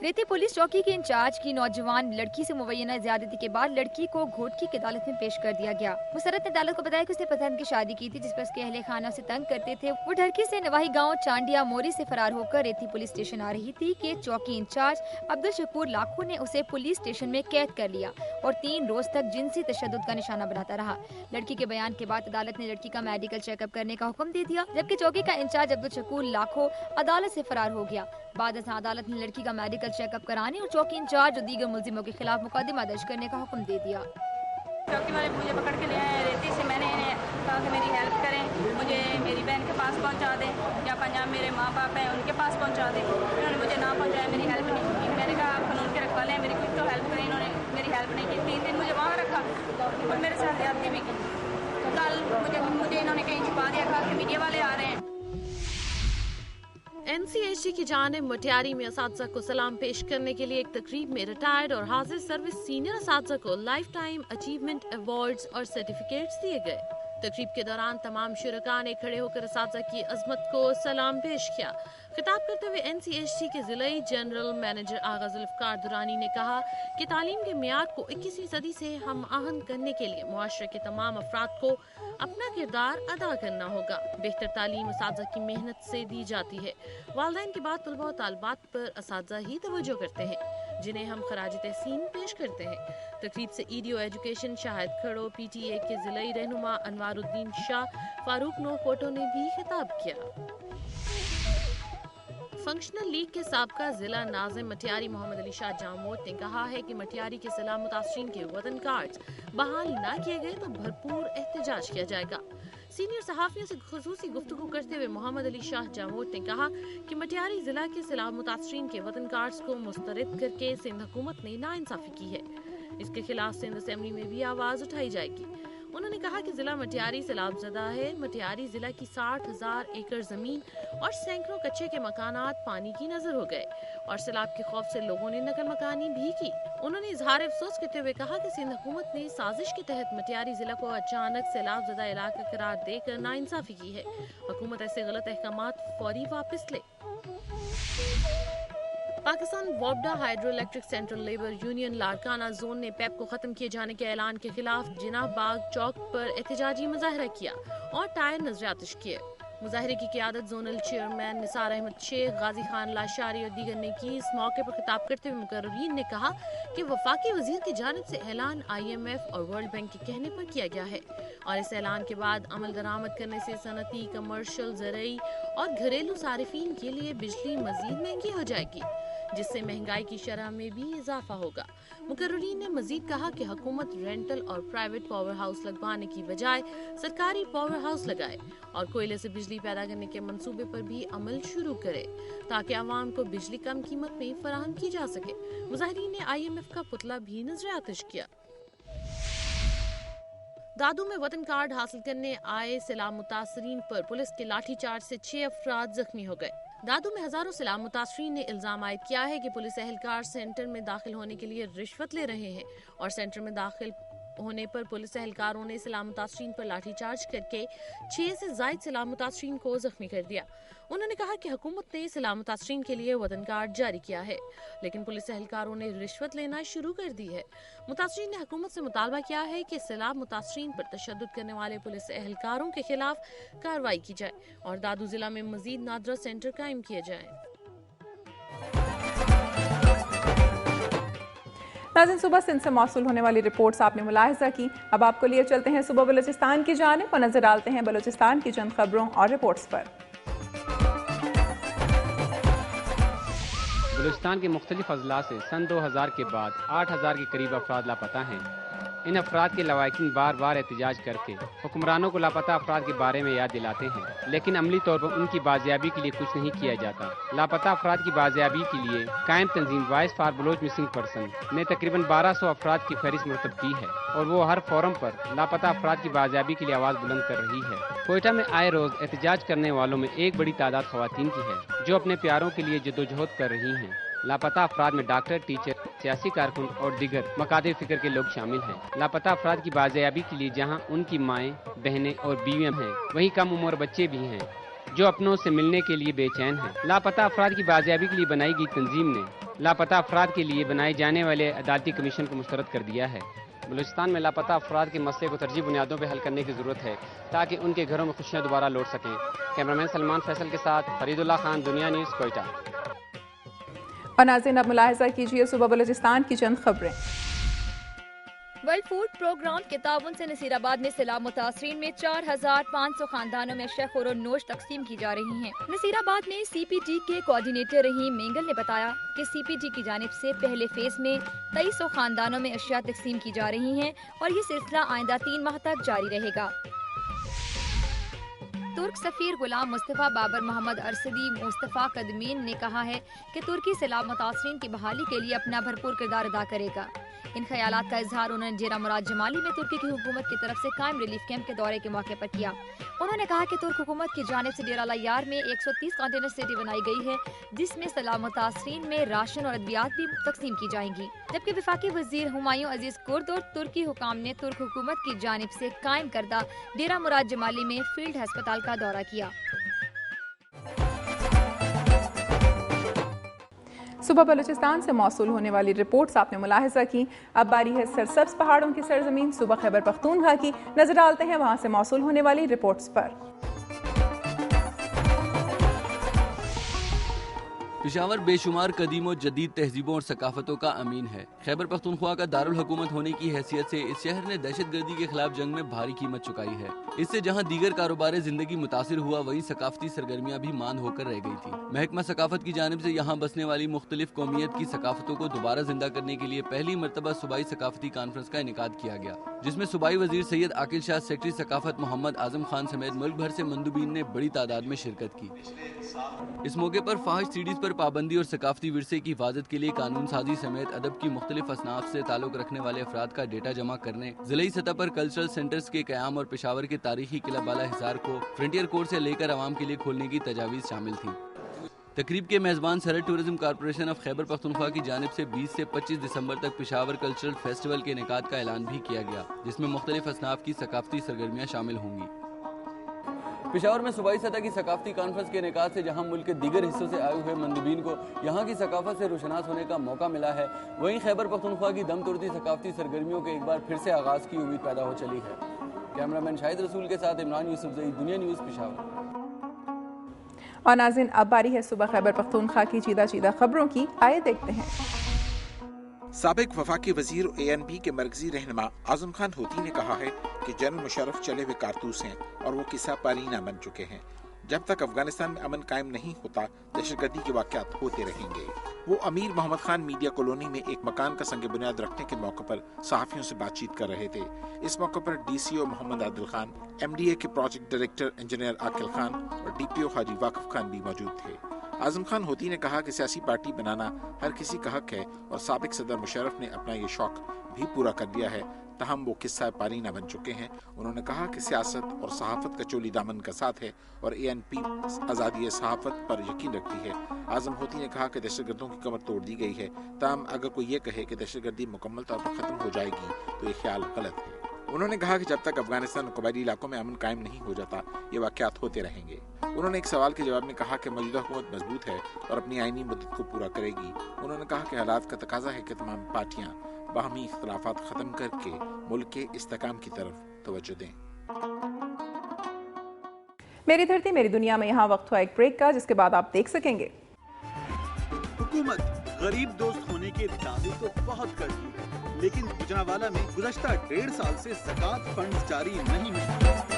रेती पुलिस चौकी के इंचार्ज की नौजवान लड़की से मुबैना ज्यादती के बाद लड़की को घोटकी की अदालत में पेश कर दिया गया। मुसरत ने अदालत को बताया कि उसने पसंद की शादी की थी जिस पर उसके अहले खाना उसे तंग करते थे। वो ढरकी से नवाही गांव चांडिया मोरी से फरार होकर रेती पुलिस स्टेशन आ रही थी कि चौकी इंचार्ज अब्दुल शकूर लाखो ने उसे पुलिस स्टेशन में कैद कर लिया और 3 रोज तक जिनसी तशद्दुद का निशाना बनाता रहा। लड़की के बयान के बाद अदालत ने लड़की का मेडिकल चेकअप करने का हुक्म दे दिया, जबकि चौकी का इंचार्ज अब्दुल शकूर लाखो अदालत से फरार हो गया। बाद अदालत ने लड़की का मेडिकल चेकअप कराने और चौकी इंचार्ज और दीगर मुलजिमों के खिलाफ मुकदमा दर्ज करने का हुक्म दे दिया। चौकी वाले मुझे पकड़ के ले आए रेती से। मैंने इन्हें कहा कि मेरी हेल्प करें, मुझे मेरी बहन के पास पहुंचा दें या पंजाब मेरे माँ बाप हैं उनके पास पहुंचा दें। इन्होंने मुझे ना पहुंचाया, मेरी हेल्प नहीं की। मैंने कहा आप कानून के रखवाले हैं, मेरी कुछ तो हेल्प करें। इन्होंने मेरी हेल्प नहीं की। 3 दिन मुझे वहाँ रखा और मेरे साथ ज्यादती भी की। कल मुझे इन्होंने कहीं छुपा दिया, कहा कि मीडिया वाले आ रहे हैं। NCHD की जानिब मटियारी में असातिज़ा को सलाम पेश करने के लिए एक तकरीब में रिटायर्ड और हाजिर सर्विस सीनियर असातिज़ा को लाइफ टाइम अचीवमेंट अवार्ड्स और सर्टिफिकेट्स दिए गए। तकरीब के दौरान तमाम शुरका ने खड़े होकर असातिज़ा की अजमत को सलाम पेश किया। खिताब करते हुए NCHD के जिलाई जनरल मैनेजर आगा जुल्फ़िकार दुरानी ने कहा कि तालीम के मियार को 21वीं सदी से हम आहंग करने के लिए मुआशरे के तमाम अफराद को अपना किरदार अदा करना होगा। बेहतर तालीम असातिज़ा की मेहनत से दी जाती है। वालिदैन के बाद तलबा और तालिबात पर असातिज़ा ही तवज्जो करते हैं, जिन्हें हम खराज तहसीन पेश करते हैं। तकरीब से EDO एजुकेशन शाहिद खड़ो, PTA के जिलाई रहनुमा अनवारुद्दीन शाह, फारूक नो फोटो ने भी खिताब किया। फंक्शनल लीग के साबका जिला नाज़िम मटियारी मोहम्मद अली शाह जामोद ने कहा है कि मटियारी के सलाम मुतासरीन के वतन कार्ड्स बहाल न किए गए तो भरपूर एहतजाज किया जाएगा। सीनियर सहाफियों से खुसूसी गुफ्तगू करते हुए मोहम्मद अली शाह जामोद ने कहा कि मटियारी जिला के सलाम मुतासरीन के वतन कार्ड्स को मुस्तरद करके सिंध हुकूमत ने नाइंसाफी की है। इसके खिलाफ सिंध असेंबली में भी आवाज उठाई जाएगी। उन्होंने कहा कि जिला मटियारी सैलाबज़दा है। मटियारी जिला की 60,000 एकड़ जमीन और सैकड़ों कच्चे के मकानात पानी की नजर हो गए और सैलाब के खौफ से लोगों ने नकल मकानी भी की। उन्होंने इजहार अफसोस करते हुए कहा कि सिंध हुकूमत ने साजिश के तहत मटियारी जिला को अचानक सैलाबज़दा इलाका करार देकर नाइंसाफी की है। हुकूमत ऐसे गलत अहकामात फौरी वापस ले। पाकिस्तान वोबडा hydro electric central labour union Larkana zone ने पैप को खत्म किए जाने के ऐलान के खिलाफ जिनाह बाग चौक पर एहतजाजी मुजाहरा किया और टायर नजरातिश किए। मुजाहरे की क़ियादत जोनल चेयरमैन निसार अहमद शेख, गाजी खान लाशारी और दीगर ने की। इस मौके पर खिताब करते हुए मुकर्रीन ने कहा कि वफाकी वजीर की जानिब से ऐलान IMF और वर्ल्ड बैंक के कहने पर किया गया है और इस ऐलान के बाद अमल दरामद करने से सनती, कमर्शियल, ज़रई और घरेलू सारिफीन के लिए बिजली मजीद महंगी हो जाएगी, जिससे महंगाई की शरह में भी इजाफा होगा। मुकर्रीन ने मजीद कहा कि हुकूमत रेंटल और प्राइवेट पावर हाउस लगवाने की बजाय सरकारी पावर हाउस लगाए और कोयले से बिजली पैदा करने के मंसूबे पर भी अमल शुरू करे ताकि आवाम को बिजली कम कीमत में फराहम की जा सके। मुजाहिरीन ने IMF का पुतला भी नजरातिश किया। दादू में वतन कार्ड हासिल करने आए सैलाब मुतासरीन पर पुलिस के लाठीचार्ज से 6 अफराद जख्मी हो गए। दादू में हजारों सैलाब मुतासरीन ने इल्जाम आयद किया है कि पुलिस एहलकार सेंटर में दाखिल होने के लिए रिश्वत ले रहे हैं और सेंटर में दाखिल होने पर पुलिस एहलकारों ने सैलाब मुतासरीन पर लाठीचार्ज करके 6 से ज़ायद सैलाब मुतासरीन को जख्मी कर दिया। उन्होंने कहा कि हुकूमत ने सैलाब मुतासरीन के लिए वतन कार्ड जारी किया है, लेकिन पुलिस एहलकारों ने रिश्वत लेना शुरू कर दी है। मुतासरीन ने हुकूमत से मुतालबा किया है कि सैलाब मुतासरीन पर तशद्दुद करने वाले पुलिस एहलकारों के खिलाफ कार्रवाई की जाए और दादू जिला में मजीद नादरा सेंटर कायम किए जाएं। नाज़रीन, सुबह सिंध से मौसूल होने वाली रिपोर्ट्स आपने मुलाहिजा की। अब आपको लिए चलते हैं सुबह बलूचिस्तान की जानिब और नजर डालते हैं बलूचिस्तान की चंद खबरों और रिपोर्ट्स पर। बलूचिस्तान के मुख्तलिफ अजला से सन 2000 के बाद 8000 के करीब अफराद लापता हैं। इन अफराद के लवाकिन बार बार एहतजाज करके हुक्मरानों को लापता अफराद के बारे में याद दिलाते हैं, लेकिन अमली तौर पर उनकी बाजियाबी के लिए कुछ नहीं किया जाता। लापता अफराद की बाजियाबी के लिए कायम तंजीम voice for Baloch missing person ने तकरीबन 1200 अफराद की फहरिस्त मुरतब की है और वो हर फोरम पर लापता अफराद की बाजियाबी के लिए आवाज़ बुलंद कर रही है। कोयटा में आए रोज एहतजाज करने वालों में एक बड़ी तादाद खवातीन की है जो अपने प्यारों के लिए जद्दोजहद कर रही हैं। लापता अफराद में डॉक्टर, टीचर, सियासी कारकुन और दीगर मकादर फिक्र के लोग शामिल हैं। लापता अफराद की बाजियाबी के लिए जहां उनकी माएँ, बहनें और बीवियां हैं, वहीं कम उम्र बच्चे भी हैं जो अपनों से मिलने के लिए बेचैन हैं। लापता अफराद की बाजियाबी के लिए बनाई गई तंजीम ने लापता अफराद के लिए बनाए जाने वाले अदालती कमीशन को मुस्तरद कर दिया है। बलूचिस्तान में लापता अफराद के मसले को तरजीह बुनियादों पर हल करने की ज़रूरत है ताकि उनके घरों में खुशियाँ दोबारा लौट सकें। कैमरामैन सलमान फैसल के साथ फरीदुल्लाह खान, दुनिया न्यूज़, कोयटा। और नाज़रीन, अब मुलाहिज़ा कीजिए सुबह बलूचिस्तान की चंद खबरें। वर्ल्ड फूड प्रोग्राम के ताउन से नसीराबाद में सैलाब मुतासरीन में 4500 खानदानों में शहर और नोश तकसीम की जा रही हैं। नसीराबाद में CPT के कोऑर्डिनेटर रहीम मेंगल ने बताया कि CPT की जानिब से पहले फेज में 2300 खानदानों में अशिया तकसीम की जा रही हैं और ये सिलसिला आइंदा 3 माह तक जारी रहेगा। तुर्क सफीर गुलाम मुस्तफ़ा बाबर मोहम्मद अरसदी मुस्तफ़ा कदमीन ने कहा है कि तुर्की सैलाब मुतासरीन की बहाली के लिए अपना भरपूर किरदार अदा करेगा। इन ख्यालात का इजहार उन्होंने डेरा मुराद जमाली में तुर्की की हुकूमत की तरफ से कायम रिलीफ कैंप के दौरे के मौके पर किया। उन्होंने कहा कि तुर्क हुकूमत की जानिब से डेरा लायार में 130 कंटेनर सिटी बनाई गई है जिसमें सैलाब मुतासरीन में राशन और अद्वियात भी तकसीम की जाएंगी। जबकि वफाकी वजीर हुमायूं अजीज कुर्द और तुर्की हुकाम ने तुर्क हुकूमत की जानिब से कायम करदा डेरा मुराद जमाली में फील्ड अस्पताल का दौरा किया। सुबह बलूचिस्तान से मौसूल होने वाली रिपोर्ट्स आपने मुलाहिजा की। अब बारी है सरसब्ज पहाड़ों की सरजमीन सूबा खैबर पख्तूनख्वा की। नजर डालते हैं वहां से मौसूल होने वाली रिपोर्ट्स पर। पेशावर बेशुमार कदीम और जदीद तहजीबों और सकाफतों का अमीन है। खैबर पख्तूनख्वा का दारुल हुकूमत होने की हैसियत से इस शहर ने दहशत गर्दी के खिलाफ जंग में भारी कीमत चुकाई है। इससे जहां दीगर कारोबार जिंदगी मुतासिर हुआ, वहीं सकाफती सरगर्मियां भी मांद होकर रह गई थी। महकमा सकाफत की जानिब से यहाँ बसने वाली मुख्तलिफ कौमियत की सकाफतों को दोबारा जिंदा करने के लिए पहली मरतबा सूबाई सकाफती कॉन्फ्रेंस का इनेकाद किया गया, जिसमें सूबाई वजीर सैयद आकिल शाह, सेक्रेटरी सकाफत मोहम्मद आजम खान समेत मुल्क भर से मंदुबीन ने बड़ी तादाद में शिरकत की। इस मौके पर फाहिश सीडीज पर पाबंदी और सकाफती विरसे की हिफाजत के लिए कानून साजी समेत अदब की मुख्तलिफ असनाफ से ताल्लुक रखने वाले अफराद का डेटा जमा करने, जिलाई सतह पर कल्चरल सेंटर्स के क़याम और पेशावर के तारीखी किला बाला हिसार को फ्रंटियर कोर्ट से लेकर आवाम के लिए खोलने की तजावीज़ शामिल थी। तकरीब के मेज़बान सरहद tourism corporation of Khyber Pakhtunkhwa की जानिब से 20 से 25 दिसंबर तक पेशावर कल्चरल फेस्टिवल के इनेकाद का ऐलान भी किया गया, जिसमें मुख्तलिफ असनाफ की सकाफती सरगर्मियाँ शामिल होंगी। पेशावर में सूबाई सतह की सकाफती कॉन्फ्रेंस के इनेकाद से जहां मुल्क के दीगर हिस्सों से आए हुए मंदुबीन को यहां की सकाफत से रोशनास होने का मौका मिला है, वहीं खैबर पख्तूनख्वा की दम तोड़ती सकाफती सरगर्मियों के एक बार फिर से आगाज की उम्मीद पैदा हो चली है। कैमरामैन शाहिद रसूल के साथ इमरान यूसुफजई, दुनिया न्यूज़, पेशावर। और नाज़रीन, अब बारी है सुबह खैबर पख्तूनख्वा की चीदा चीदा खबरों की। आइए देखते हैं। साबिक वफाकी वजीर ANP के मरकजी रहनुमा आजम खान होती ने कहा है कि जनरल मुशर्रफ चले हुए कारतूस हैं और वो किस्सा पारीना बन चुके हैं। जब तक अफगानिस्तान में अमन कायम नहीं होता, दहशतगर्दी के वाक़यात होते रहेंगे। वो अमीर मोहम्मद खान मीडिया कॉलोनी में एक मकान का संग बुनियाद रखने के मौके पर सहाफ़ियों से बातचीत कर रहे थे। इस मौके पर DCO मोहम्मद आदिल खान, MDA के प्रोजेक्ट डायरेक्टर इंजीनियर आकिल खान और DPO हाजी वाकिफ खान भी मौजूद थे। आजम खान होती ने कहा कि सियासी पार्टी बनाना हर किसी का हक है और साबिक सदर मुशर्रफ ने अपना ये शौक भी पूरा कर दिया है, तहम वो किस्सा पारीना बन चुके हैं। उन्होंने कहा कि सियासत और सहाफत का चोली दामन का साथ है और ANP आज़ादी सहाफत पर यकीन रखती है। आजम होती ने कहा कि दहशतगर्दों की कमर तोड़ दी गई है, तहम अगर कोई ये कहे कि दहशतगर्दी मुकम्मल तौर पर ख़त्म हो जाएगी तो ये ख्याल गलत है। उन्होंने कहा कि जब तक अफगानिस्तान और कबायली इलाकों में अमन कायम नहीं हो जाता, ये वाक़यात होते रहेंगे। उन्होंने एक सवाल के जवाब में कहा कि मौजूदा हुकूमत मजबूत है और अपनी आईनी मुद्दत को पूरा करेगी। उन्होंने कहा कि हालात का तकाजा है कि तमाम पार्टियां बाहमी इख्तलाफात खत्म करके मुल्क के इस्तेकाम की तरफ तवज्जो दें। मेरी धरती मेरी दुनिया में यहाँ वक्त हुआ एक ब्रेक का, जिसके बाद आप देख सकेंगे। हुकूमत गरीब दोस्त होने के दावे तो बहुत करती है, लेकिन गुजरांवाला में गुज़श्ता 1.5 साल से ज़कात फंड जारी नहीं हुए।